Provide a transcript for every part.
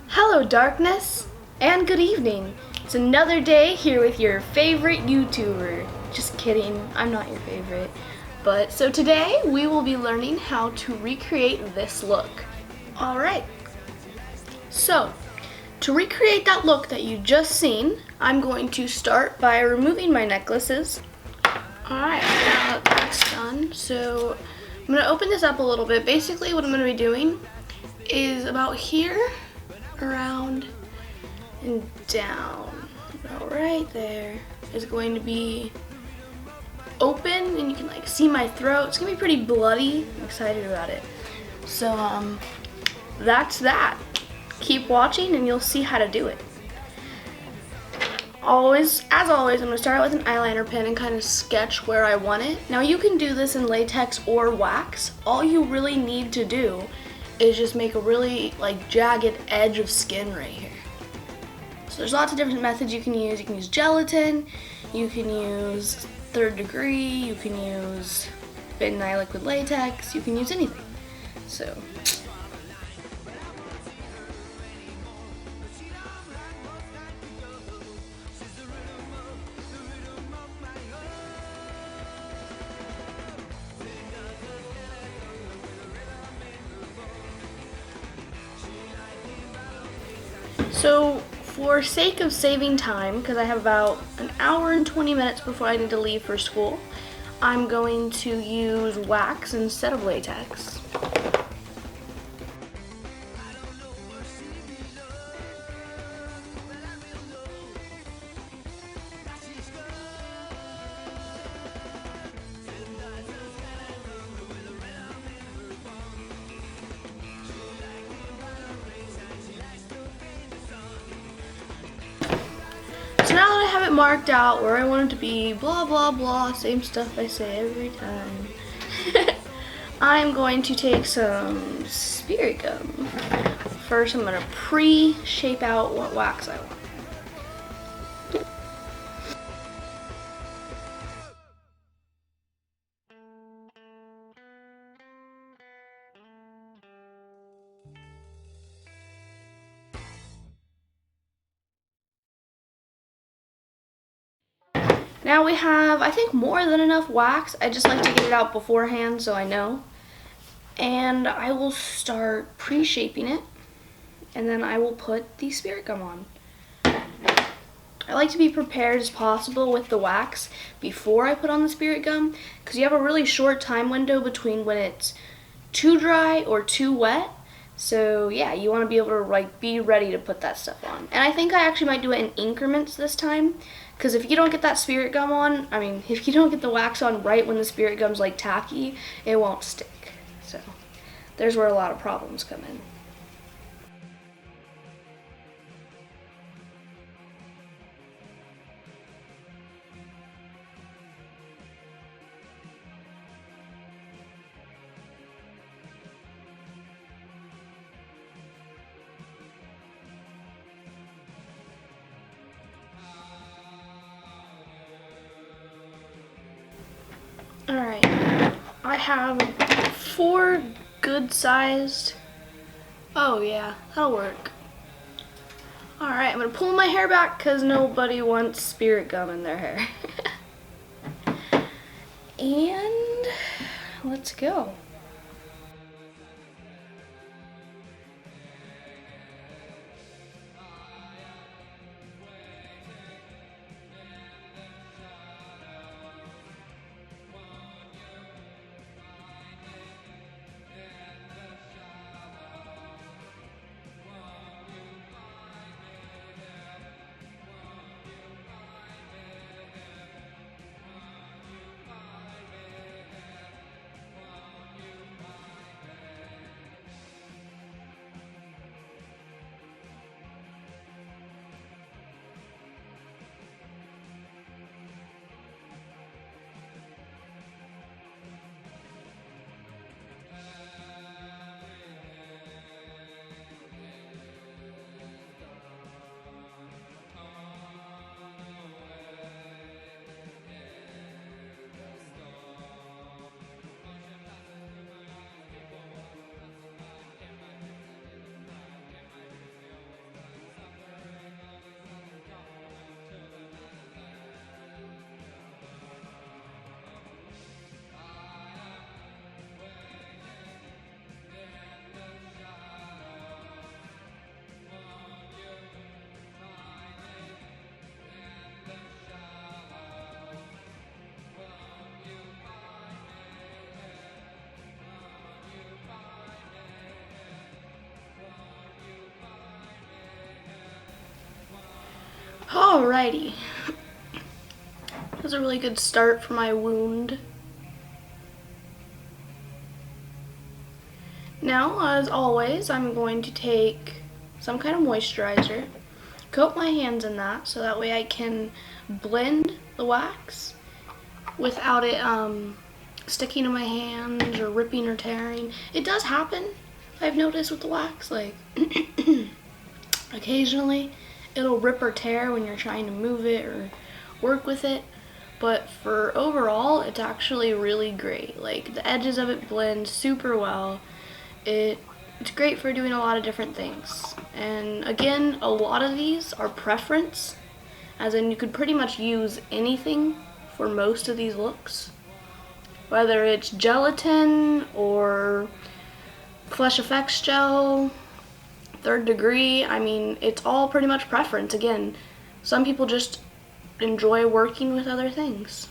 Hello darkness, and good evening. It's another day here with your favorite YouTuber. Just kidding, I'm not your favorite. But so today we will be learning how to recreate this look. Alright, so to recreate that look that you just seen, I'm going to start by removing my necklaces. Alright, now that that's done, so I'm going to open this up a little bit. Basically what I'm going to be doing is about here, around, and down. About right there is going to be open, and you can like see my throat. It's gonna be pretty bloody. I'm excited about it. So that's that. Keep watching and you'll see how to do it. As always, I'm gonna start out with an eyeliner pen and kind of sketch where I want it. Now you can do this in latex or wax. All you really need to do is just make a really like jagged edge of skin right here. So there's lots of different methods you can use. You can use gelatin, you can use 3rd degree, you can use Ben Nye liquid latex, you can use anything. So for sake of saving time, because I have about an hour and 20 minutes before I need to leave for school, I'm going to use wax instead of latex. So now that I have it marked out where I want it to be, blah blah blah, same stuff I say every time, I'm going to take some spirit gum. First I'm going to pre-shape out what wax I want. Now we have, I think, more than enough wax. I just like to get it out beforehand so I know. And I will start pre-shaping it, and then I will put the spirit gum on. I like to be prepared as possible with the wax before I put on the spirit gum, because you have a really short time window between when it's too dry or too wet. So yeah, you want to be able to like be ready to put that stuff on. And I think I actually might do it in increments this time, because if you don't get that spirit gum on, if you don't get the wax on right when the spirit gum's like tacky, it won't stick. So there's where a lot of problems come in. Alright, I have 4 good-sized, oh yeah, that'll work. Alright, I'm going to pull my hair back because nobody wants spirit gum in their hair. And let's go. Alrighty. That's a really good start for my wound. Now, as always, I'm going to take some kind of moisturizer, coat my hands in that so that way I can blend the wax without it sticking to my hands or ripping or tearing. It does happen, I've noticed, with the wax, like occasionally it'll rip or tear when you're trying to move it or work with it, but for overall it's actually really great. Like, the edges of it blend super well. It's great for doing a lot of different things. And again, a lot of these are preference, as in you could pretty much use anything for most of these looks. Whether it's gelatin or Flesh Effects gel, third degree, I mean, it's all pretty much preference. Again, some people just enjoy working with other things.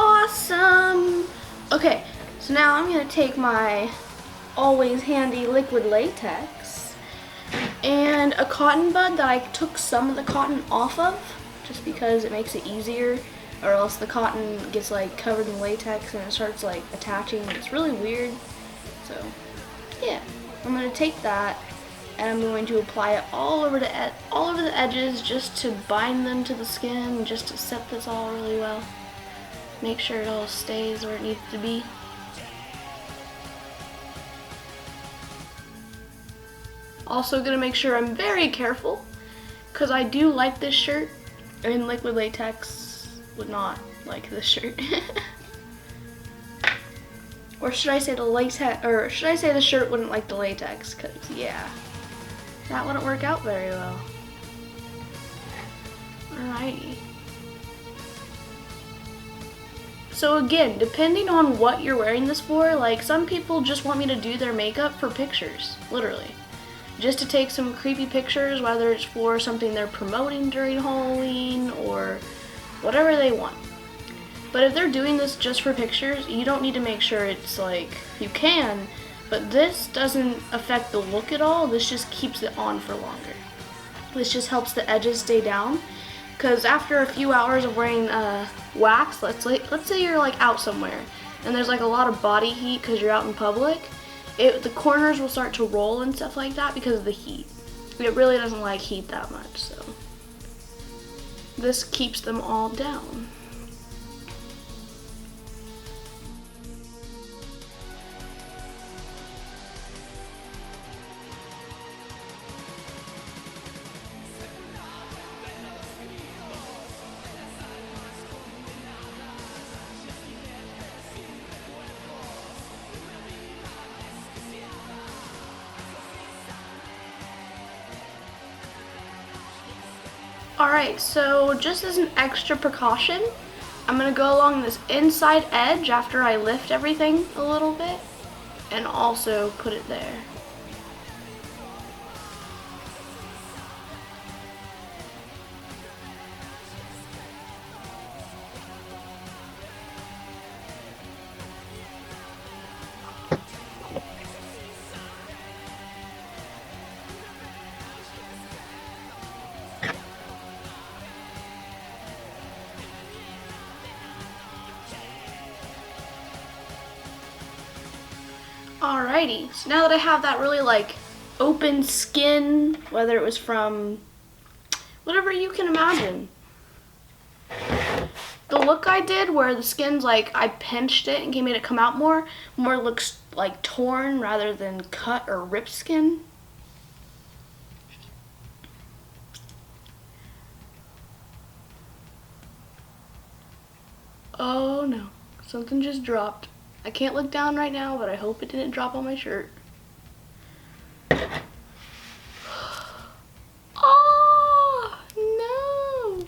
Awesome! Okay, so now I'm going to take my always handy liquid latex and a cotton bud that I took some of the cotton off of just because it makes it easier, or else the cotton gets like covered in latex and it starts like attaching and it's really weird. So yeah, I'm going to take that and I'm going to apply it all over the edges just to bind them to the skin, just to set this all really well. Make sure it all stays where it needs to be. Also gonna make sure I'm very careful, because I do like this shirt, and liquid latex would not like this shirt. Or should I say the latex, or should I say the shirt wouldn't like the latex, because yeah, that wouldn't work out very well. Alrighty. So again, depending on what you're wearing this for, like some people just want me to do their makeup for pictures, literally. Just to take some creepy pictures, whether it's for something they're promoting during Halloween or whatever they want. But if they're doing this just for pictures, you don't need to make sure it's like, you can, but this doesn't affect the look at all. This just keeps it on for longer. This just helps the edges stay down. Because after a few hours of wearing wax, let's say you're like out somewhere and there's like a lot of body heat because you're out in public, the corners will start to roll and stuff like that because of the heat. It really doesn't like heat that much, so this keeps them all down. Alright, so just as an extra precaution, I'm going to go along this inside edge after I lift everything a little bit and also put it there. Alrighty, so now that I have that really like open skin, whether it was from whatever you can imagine. The look I did where the skin's like, I pinched it and made it come out more looks like torn rather than cut or ripped skin. Oh no, something just dropped. I can't look down right now, but I hope it didn't drop on my shirt. Oh no!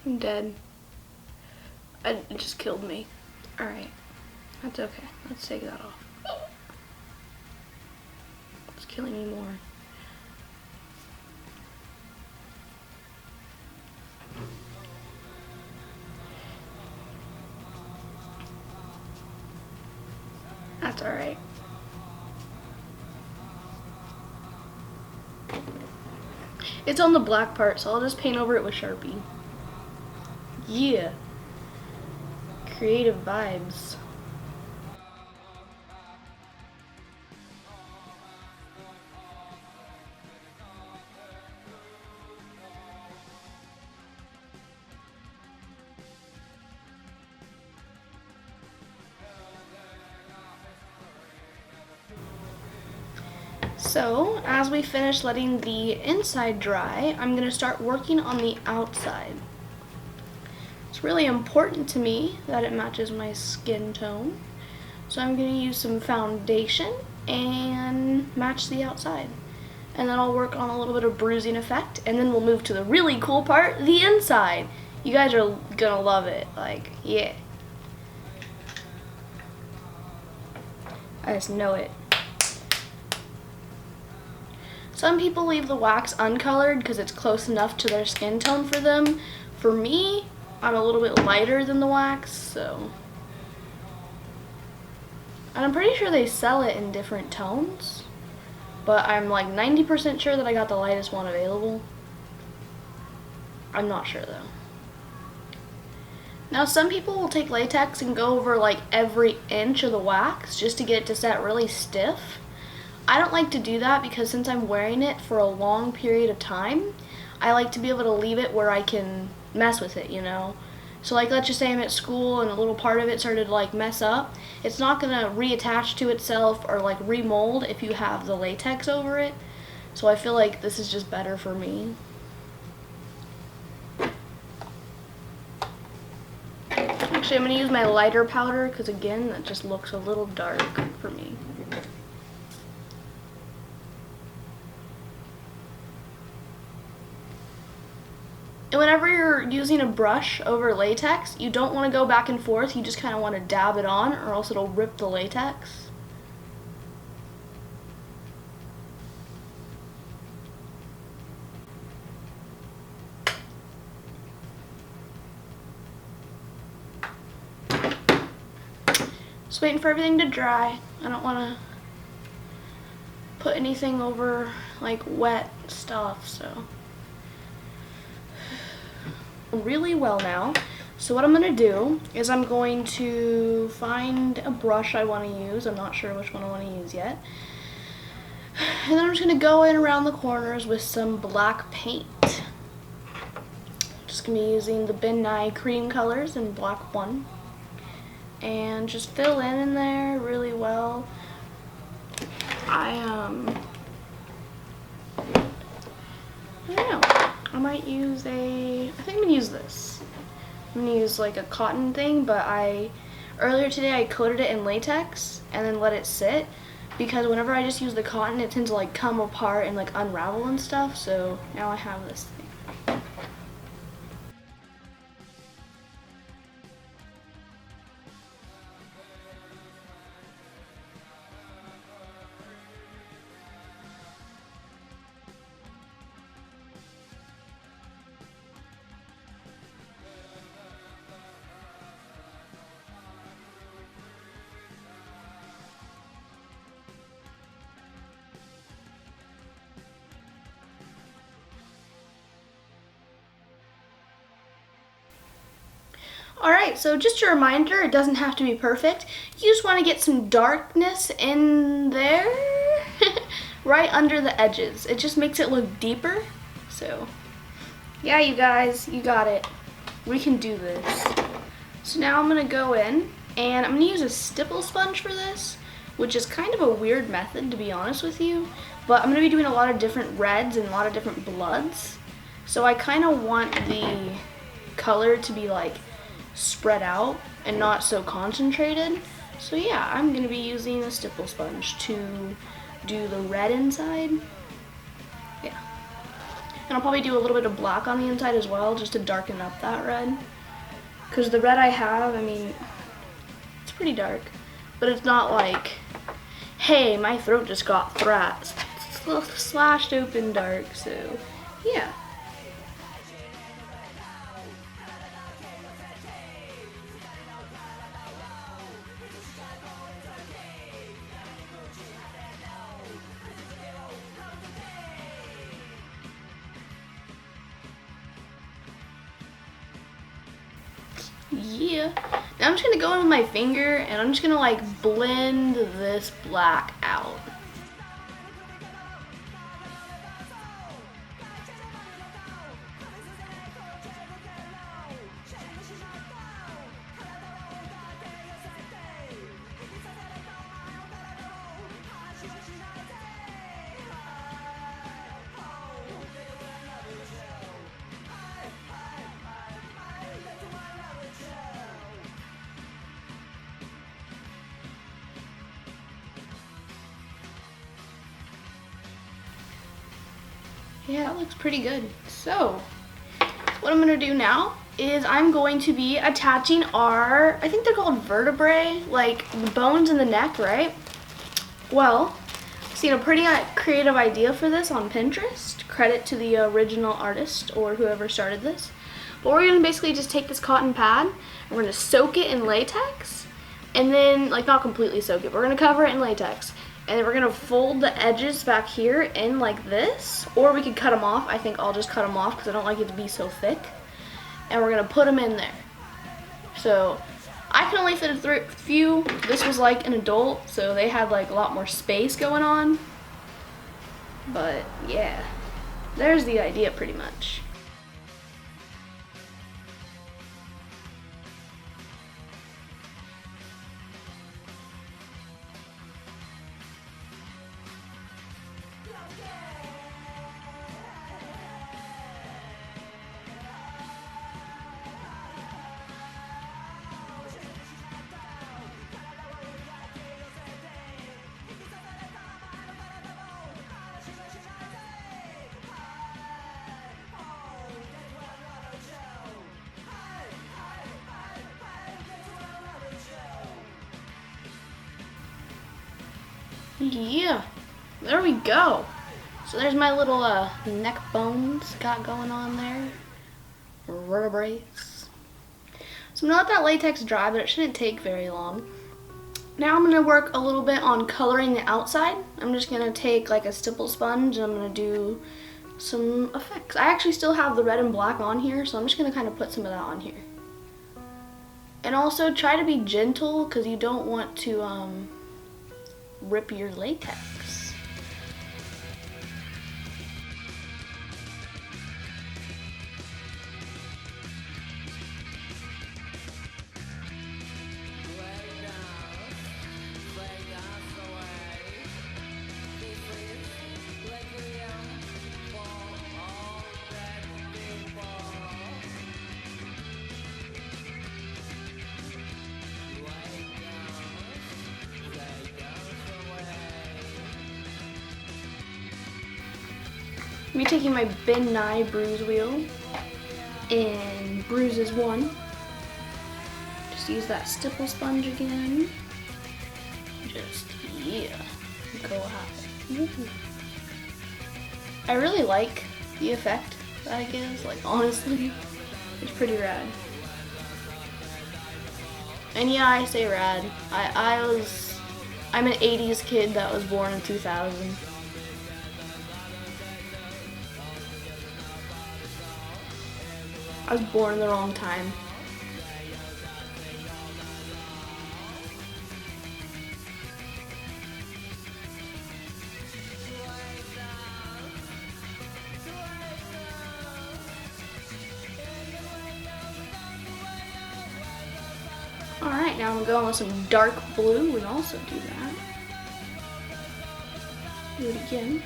I'm dead. It just killed me. Alright, that's okay. Let's take that off. It's killing me more. That's alright. It's on the black part, so I'll just paint over it with Sharpie. Yeah. Creative vibes. So, as we finish letting the inside dry, I'm going to start working on the outside. It's really important to me that it matches my skin tone. So I'm going to use some foundation and match the outside. And then I'll work on a little bit of bruising effect, and then we'll move to the really cool part, the inside. You guys are going to love it. Like, yeah. I just know it. Some people leave the wax uncolored because it's close enough to their skin tone for them. For me, I'm a little bit lighter than the wax, so. And I'm pretty sure they sell it in different tones, but I'm like 90% sure that I got the lightest one available. I'm not sure though. Now some people will take latex and go over like every inch of the wax just to get it to set really stiff. I don't like to do that because since I'm wearing it for a long period of time, I like to be able to leave it where I can mess with it, you know? So like let's just say I'm at school and a little part of it started to like mess up. It's not gonna reattach to itself or like remold if you have the latex over it. So I feel like this is just better for me. Actually, I'm gonna use my lighter powder because again, that just looks a little dark for me. And whenever you're using a brush over latex, you don't want to go back and forth. You just kind of want to dab it on or else it'll rip the latex. Just waiting for everything to dry. I don't want to put anything over like wet stuff, so. Really well now. So what I'm going to do is I'm going to find a brush I want to use. I'm not sure which one I want to use yet. And then I'm just going to go in around the corners with some black paint. Just going to be using the Ben Nye cream colors in black 1. And just fill in there really well. I don't know. I might use I think I'm gonna use this. I'm gonna use like a cotton thing, but earlier today I coated it in latex and then let it sit because whenever I just use the cotton, it tends to like come apart and like unravel and stuff. So now I have this thing. Alright, so just a reminder, it doesn't have to be perfect. You just want to get some darkness in there. right under the edges. It just makes it look deeper. So yeah, you guys, you got it. We can do this. So now I'm gonna go in and I'm gonna use a stipple sponge for this, which is kind of a weird method, to be honest with you, but I'm gonna be doing a lot of different reds and a lot of different bloods. So I kind of want the color to be like spread out and not so concentrated. So yeah, I'm gonna be using a stipple sponge to do the red inside. Yeah. And I'll probably do a little bit of black on the inside as well, just to darken up that red. Because the red I have, I mean, it's pretty dark, but it's not like, hey, my throat just got slashed open dark, so yeah. Yeah. Now I'm just gonna go in with my finger and I'm just gonna like blend this black out. Yeah, it looks pretty good. So, what I'm gonna do now is I'm going to be attaching our, I think they're called vertebrae, like the bones in the neck, right? Well, I've seen a pretty creative idea for this on Pinterest. Credit to the original artist or whoever started this. But we're gonna basically just take this cotton pad and we're gonna soak it in latex, and then, like, not completely soak it, but we're gonna cover it in latex. And then we're gonna fold the edges back here in like this, or we could cut them off. I think I'll just cut them off because I don't like it to be so thick. And we're gonna put them in there. So I can only fit a few. This was like an adult, so they had like a lot more space going on. But yeah, there's the idea pretty much. Yeah, there we go. So there's my little neck bones got going on there. Vertebrae. So I'm gonna let that latex dry, but it shouldn't take very long. Now I'm gonna work a little bit on coloring the outside. I'm just gonna take like a stipple sponge and I'm gonna do some effects. I actually still have the red and black on here, so I'm just gonna kind of put some of that on here. And also try to be gentle because you don't want to rip your latex. I'm taking my Ben Nye bruise wheel and bruises 1. Just use that stipple sponge again. Just, yeah, go high. I really like the effect that it gives, like honestly, it's pretty rad. And yeah, I say rad. I'm an 80s kid that was born in 2000. I was born in the wrong time. Alright, now I'm going with some dark blue and also do that. Do it again.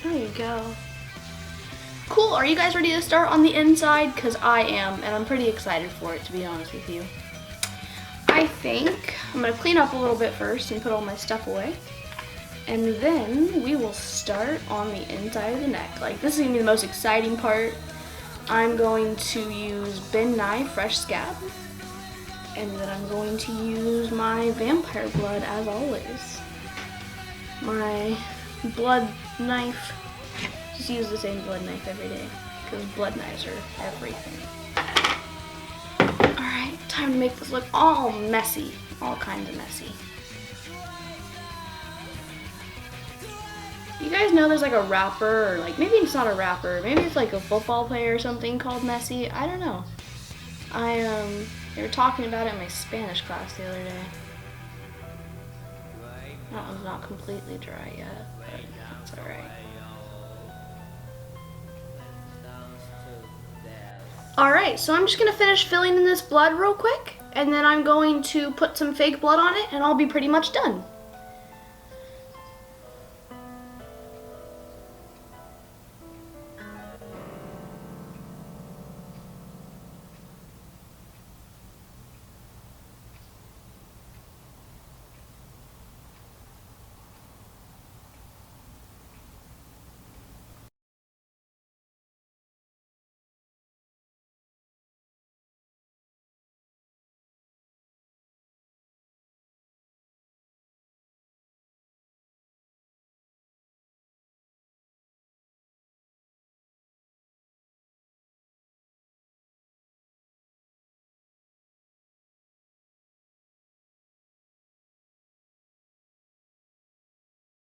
There you go. Cool, are you guys ready to start on the inside? Because I am, and I'm pretty excited for it, to be honest with you. I think I'm going to clean up a little bit first and put all my stuff away. And then we will start on the inside of the neck. Like, this is going to be the most exciting part. I'm going to use Ben Nye Fresh Scab. And then I'm going to use my vampire blood as always. My blood knife. Just use the same blood knife every day because blood knives are everything. Alright, time to make this look all messy. All kinds of messy. You guys know there's like a rapper, or like maybe it's not a rapper, maybe it's like a football player or something called Messi. I don't know. They were talking about it in my Spanish class the other day. That one's not completely dry yet, but that's alright. Alright, so I'm just going to finish filling in this blood real quick, and then I'm going to put some fake blood on it, and I'll be pretty much done.